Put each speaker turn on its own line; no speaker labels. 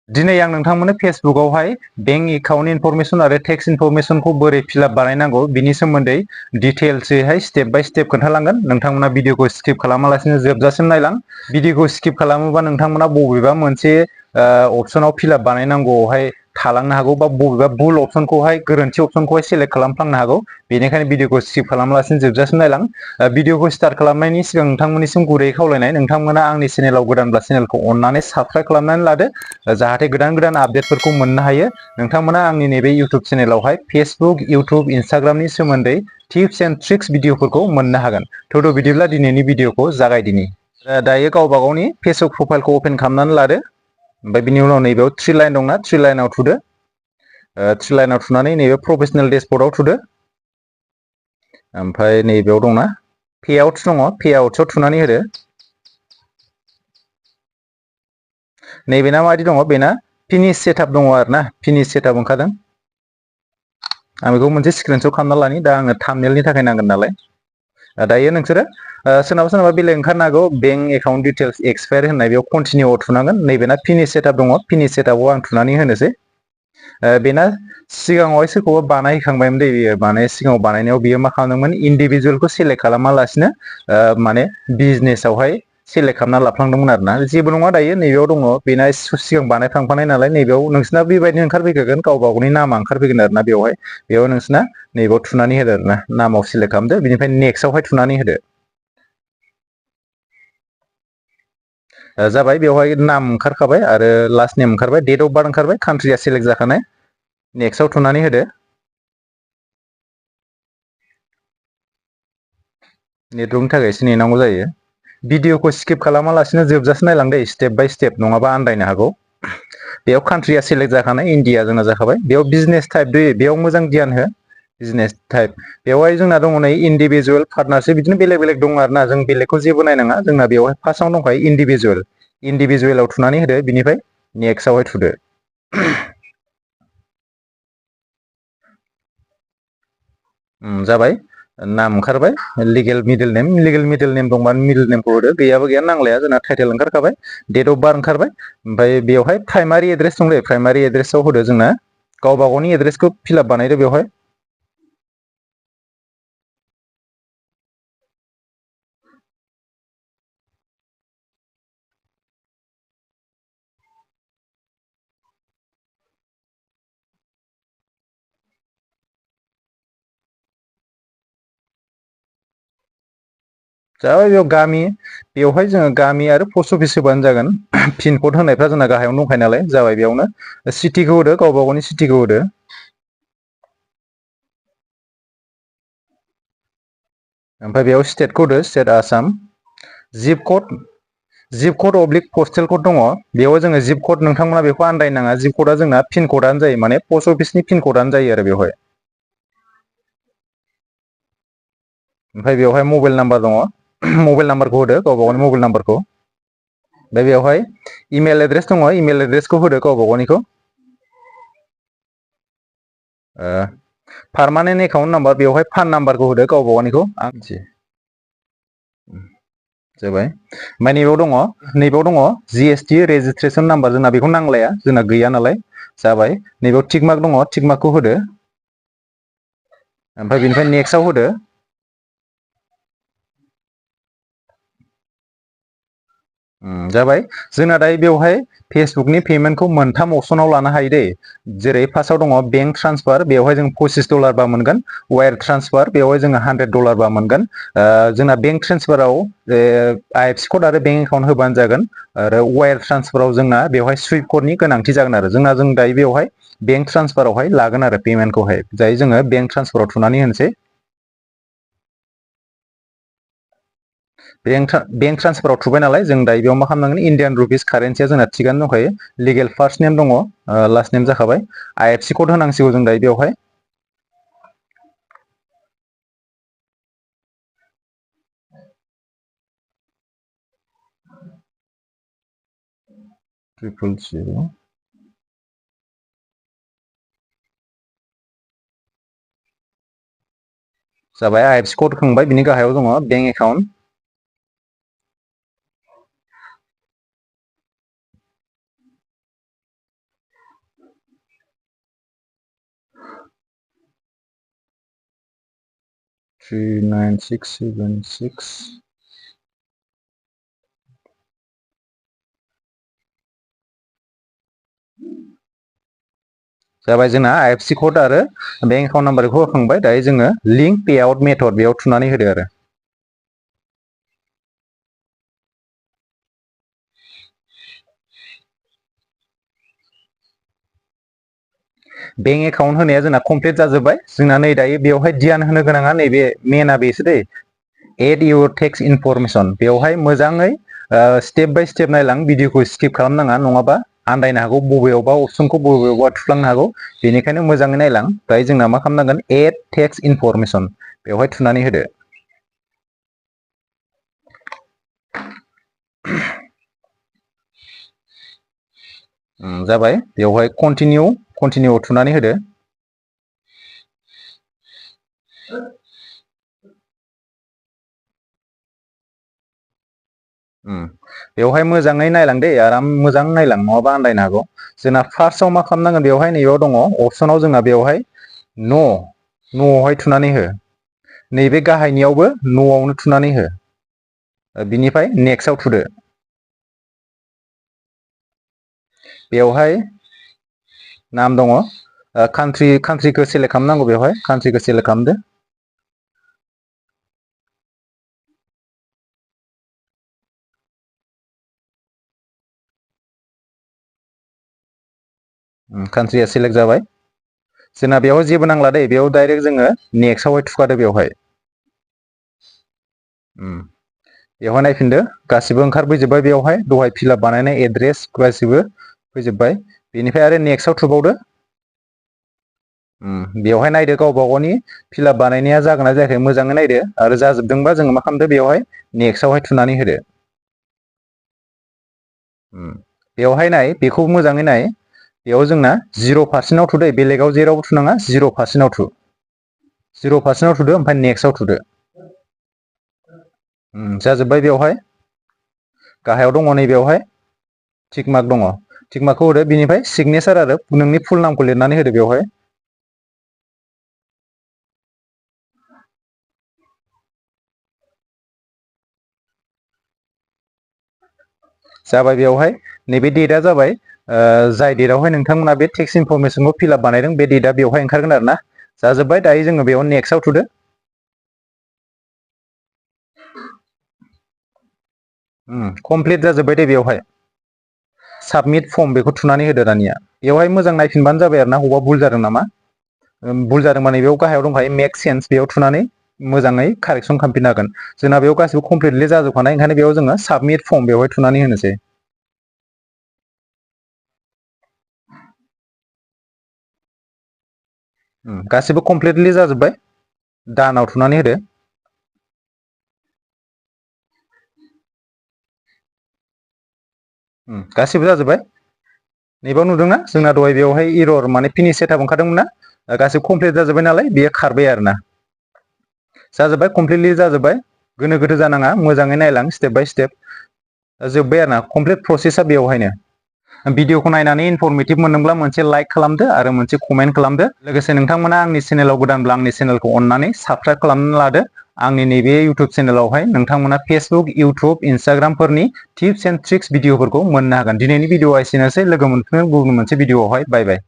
दिनै आं नोंथांमोननो फेसबुकआवहाय bank account information आरो टेक्स इनफरमेसनखौ बोरै फिलआप बानायनांगौ बिनि सोमोन्दै डिटेल्सैहाय स्टेप बाय स्टेप खोन्थालांगोन। नोंथांमोना भिडिअखौ स्किप खालामालासिनो जोबजासिम नायलां। भिडिअखौ स्किप खालामोबा नोंथांमोना बबेबा मोनसे अपसनाव फिलआप बानायनांगौआवहाय थालांनो हागौ बा बबेबा भुल अपसनखौहाय गोरोन्थि अपसनखौहाय सेलेक्ट खालामफ्लांनो हागौ। बेनिखायनो भिडिअखौ स्किप खालामालासिनो जोबजासिम नायलां। भिडिअखौ स्टार्ट खालामनायनि सिगां नोंथांमोननिसिम गुरैयै खावलायनाय, नोंथांमोना आंनि चेनेलाव गोदानब्ला चेनेलखौ अननानै साबस्क्राइब खालामनानै लादो। जाहाथे गोदान गोदान आपडेटफोरखौ मोननो हायो। नोंथांमोना आंनि नैबे इउटुब चेनेलावहाय फेसबुक, इउटुब, इन्स्टाग्रामनि सोमोन्दै टिप्स एन्ड ट्रिक्स भिडिअफोरखौ मोननो हागोन। थ' बिदिब्ला दिनैनि भिडिअखौ जागायदिनि। दायो गावबा गावनि फेसबुक प्रफाइलखौ अपेन खालामनानै लादो। ओमफ्राय बिनि उनाव नैबेयाव थ्रि लाइन दंना, थ्रि लाइनाव थुदो। थ्रि लाइनाव थुनानै नैबे प्रफेसनेल डेसबर्डआव थुदो। ओमफ्राय नैबेयाव दंना पेआउट्स दङ, पेआउट्सआव थुनानै होदो। नैबेना माबायदि दङ, बेना फिनिश सेटआप दङ आरो ना, फिनिश सेटआप ओंखारदों। आं बेखौ मोनसे स्क्रिनसट खालामना लानि, दा आंनो थाम्बनेलनि थाखाय नांगोन नालाय। दायो नोंसोरो सोरनाबा सोरनाबा बेलेग ओंखारनो हागौ, बेंक एकाउन्ट डिटेल्स एक्सपायार होननाय बेयाव कन्टिनिउआव थुनांगोन। नैबेना फिनिश सेटआप दङ, फिनिश सेटआपआव आं थुनानै होनोसै। बेना सिगाङावहाय सोरखौबा बानायहैखांबायमोन दै बियो, माने सिगाङाव बानायनायाव बियो मा खालामदोंमोन, इन्डिभिजुवेलखौ सेलेक्ट खालामालासिनो माने बिजनेसावहाय सेलेक्ट खालामना लाफ्लांदोंमोन आरोना। जेबो नङा दायो नैबेयाव दङ, बेना सिगां बानायखांखानाय नालाय नैबेयाव नोंसिना बेबायदिनो ओंखारफैखागोन, गावबा गावनि नामा ओंखारफैगोन आरोना बेवहाय। बेयाव नोंसिना नैबेयाव थुनानै होदो आरोना, नामाव सिलेक्ट खालामदो, बिनिफ्राय नेक्स्टआवहाय थुनानै होदो। जाबाय, बेवहाय नाम ओंखारखाबाय आरो लास्ट नेम ओंखारबाय, डेट अफ बार्थ ओंखारबाय, कान्ट्रिया सेलेक्ट जाखानाय। नेक्स्टआव थुनानै होदो। नेटवर्कनि थाखाय एसे नेनांगौ जायो। भिडिअखौ स्किप खालामालासिनो जोबजासिम नायलां दै, स्टेप बाय स्टेप, नङाबा आन्दायनो हागौ। बेयाव कान्ट्रिया सेलेक्ट जाखानाय, इण्डिया जोंना जाखाबाय। बेयाव बिजनेस टाइप दै, बेयाव मोजां गियान हो। बिजनेस टाइप, बेवहाय जोंना दङ नै इन्डिभिजुवेल, पार्टनारशिप, बिदिनो बेलेग बेलेग दङ आरोना। जों बेलेगखौ जेबो नायनाङा, जोंना बेवहाय फार्स्टआवनो दंखायो इन्डिभिजुवेल। इन्डिभिजुवेलाव थुनानै होदो, बिनिफ्राय नेक्स्टआवहाय थुदो। जाबाय, नाम ओंखारबाय, लिगेल मिडल नेम, लिगेल मिडल नेम दंबा मिडल नेमखौ होदो, गैयाबो गैया नांलाया, जोंना टाइटेल ओंखारखाबाय। डेट अफ बार्थ ओंखारबाय। ओमफ्राय बेवहाय प्राइमारि एड्रेस दं, प्राइमारि एड्रेसाव होदो जोंना। गावबा गावनि एड्रेसखौ फिलआप बानायदो बेवहाय। जाबाय, बेयाव गामि, बेवहाय जोङो गामि आरो पस्ट अफिस होबानो जागोन। पिन कड होनायफ्रा जोंना गाहायावनो दंखायो नालाय, जाबाय बेयावनो। सिटिखौ होदो, गावबा गावनि सिटिखौ होदो। ओमफ्राय बेयाव स्टेटखौ होदो, स्टेट आसाम। जिप कड अब्लिक पस्टेल कड दङ, बेयाव जोङो जिप कड, नोंथांमोना बेखौ आनदायनो नाङा, जिप कडआ जोंना पिन कडानो जायो, माने पस्ट अफिसनि पिन कडानो जायो आरो बेवहाय। ओमफ्राय बेवहाय मबाइल नाम्बार दङ, मबाइल नाम्बारखौ होदो, गावबा गावनि मबाइल नाम्बारखौ। दा बेवहाय इमेल एड्रेस दङ, इमेल एड्रेसखौ होदो गावबा गावनिखौ। पारमानेन्ट एकाउन्ट नाम्बार, बेवहाय पान नाम्बारखौ होदो गावबा गावनिखौ। जाबाय, ओमफ्राय नैबेयाव दङ जिएसटि रेजिस्ट्रेसन नाम्बार, जोंना बेखौ नांलाया, जोंना गैया नालाय। जाबाय, नैबेयाव टिकमार्क दङ, टिकमार्कखौ होदो। ओमफ्राय बेनिफ्राय नेक्स्टआव होदो। जाबाय, जोंना दायो बेवहाय फेसबुकनि पेमेन्टखौ मोनथाम अपसनाव लानो हायो दै। जेरै फार्स्टआव दङ बेंक ट्रान्सफार, बेवहाय जों $25 बा मोनगोन। वायार ट्रेन्सफार, बेवहाय जोङो $100 बा मोनगोन। जोंना बेंक ट्रेन्सफाराव आइएफसि कड आरो बेंक एकाउन्ट होबानो जागोन। आरो वायार ट्रान्सफाराव जोंना बेवहाय सुइफ्ट कडनि गोनांथि जागोन आरो। जों दायो बेवहाय बेंक ट्रान्सफारावहाय लागोन आरो पेमेन्टखौहाय। दायो जोङो बेंक ट्रान्सफाराव थुनानै होनोसै। बेंक ट्रान्सफाराव थुबाय नालाय, जों दायो बेयाव मा खालामनांगोन, इण्डियान रुपिस कारेन्सिया जोंना थिगानो दंखायो। लिगेल फार्स्ट नेम दङ, लास्ट नेम जाखाबाय। आइएफसि कड होनांसिगौ जों दायो बेवहाय। ट्रिपोल जिर'। जाबाय, आइएफसि कड होखांबाय, बिनि गाहायाव दङ बेंक एकाउन्ट। 39676 जाबाय जोंना IFSC कोड आरो बेंक एकाउन्ट नाम्बारखौ होखांबाय। दायो जोङो लिंक पेआउट मेथड बेयाव थुनानै होदो आरो बेंक एकाउन्ट होनाया जोंना कमप्लिट जाजोब्बाय। जोंना नै दायो बेवहाय ध्यान होनो गोनाङा नैबे मेना बेसो दै एड इउर टेक्स इनफरमेसन। बेवहाय मोजाङै स्टेप बाय स्टेप नायलां, भिडिअखौ स्किप खालामनाङा नङाबा आन्दायनो हागौ, बबेयावबा अपसनखौ बबेयावबा थुफ्लांनो हागौ। बेनिखायनो मोजाङै नायलां। दायो जोंना मा खालामनांगोन, एड टेक्स इनफरमेसन बेवहाय थुनानै होदो। जाबाय, बेवहाय कन्टिनिउआव थुनानै होदो। बेवहाय मोजाङै नायलां दै, आराम मोजां नायलां नङाबा आन्दायनो हागौ। जोंना फार्स्टआव मा खालामनांगोन, बेवहाय नैबेयाव दङ अपसनाव जोंना बेवहाय न'आवहाय थुनानै हो। नैबे गाहायनियावबो न'आवनो थुनानै हो। बिनिफ्राय नेक्स्टआव थुदो। बेवहाय नाम दङ, कान्ट्रिखौ सेलेक्ट खालामनांगौ। बेवहाय कान्ट्रिखौ सेलेक्ट खालामदो। कान्ट्रिया सेलेक्ट जाबाय। जोंना बेयाव जेबो नांला दै, बेयाव डाइरेक्ट जोङो नेक्स्टआवहाय थुखादो। बेवहाय नायफिनदो, गासिबो ओंखारफैजोब्बाय। बेवहाय दहाय फिलाप बानायनाय एड्रेस गासिबो फैजोब्बाय। बेनिफ्राय आरो नेक्स्टआव थुबावदो। बेवहाय नायदो गावबा गावनि फिलाप बानायनाया जागोन ना जायाखै मोजाङै नायदो, आरो जाजोबदोंबा जोङो मा खालामदो, बेवहाय नेक्स्टआवहाय थुनानै होदो। बेवहाय नाय, बेखौ मोजाङै नाय। बेयाव जोंना 0% थुदो, बेलेगाव जेरावबो थुनाङा, 0% थु। 0% थुदो, ओमफ्राय नेक्स्टआव थुदो। जाजोब्बाय। बेवहाय गाहायाव दङ, नैबेयावहाय टिक मार्क दङ, टिक मार्कखौ होदो। बिनिफ्राय सिगनेसार आरो नोंनि फुल नामखौ लिरनानै होदो बेवहाय। जाबाय। बेवहाय नैबे डेटआ जाबाय, जाय डेटआवहाय नोंथांमोना बे टेक्स इनफरमेसनखौ फिलाप बानायदों, बे डेटआ बेवहाय ओंखारगोन आरो ना। जाजोब्बाय। दायो जोङो बेयाव नेक्स्टआव थुदो। कमप्लिट जाजोब्बाय दे। बेवहाय साबमिट फर्म बेखौ थुनानै होदो। दानिया बेवहाय मोजां नायफिनबानो जाबाय आरो ना, बबेबा भुल जादों नामा। भुल जादोंबा नैबेयाव गाहायाव दंखायो मेक सेन्स, बेयाव थुनानै मोजाङै कारेक्सन खालामफिननो हागोन। जोंना बेयाव गासिबो कमप्लिटलि जाजोबखानाय, ओंखायनो बेयाव जोङो साबमिट फर्म बेवहाय थुनानै होनोसै। गासिबो कमप्लिटलि जाजोब्बाय। दानाव थुनानै होदो। गासिबो जाजोब्बाय। नैबाव नुदोंना, जोंना दहाय बेवहाय इरर माने फिनिश सेटआप ओंखारदोंमोन ना। गासिबो कमप्लिट जाजोब्बाय नालाय, बेयो खारबाय आरो ना। जाजोब्बाय, कमप्लिटलि जाजोब्बाय। गोनो गोथो जानाङा, मोजाङै नायलां स्टेप बाय स्टेप। जोब्बाय आरो ना, कमप्लिट प्रसेसा बेवहायनो। भिडिअखौ नायनानै इनफरमेटिभ मोनदोंब्ला मोनसे लाइक खालामदो आरो मोनसे कमेन्ट खालामदो। लोगोसे नोंथांमोना आंनि चेनेलाव गोदानब्ला आंनि चेनेलखौ अननानै साबस्क्राइब खालामनानै लादो। आंनि नैबे इउटुब चेनेलावहाय नोंथांमोना फेसबुक, इउटुब, इन्स्टाग्रामफोरनि टिप्स एन्ड ट्रिक्स भिडिअफोरखौ मोननो हागोन। दिनैनि भिडिअआ एसेनोसै, लोगो मोनफिनगोन गुबुन मोनसे भिडिअआवहाय। बाय बाय।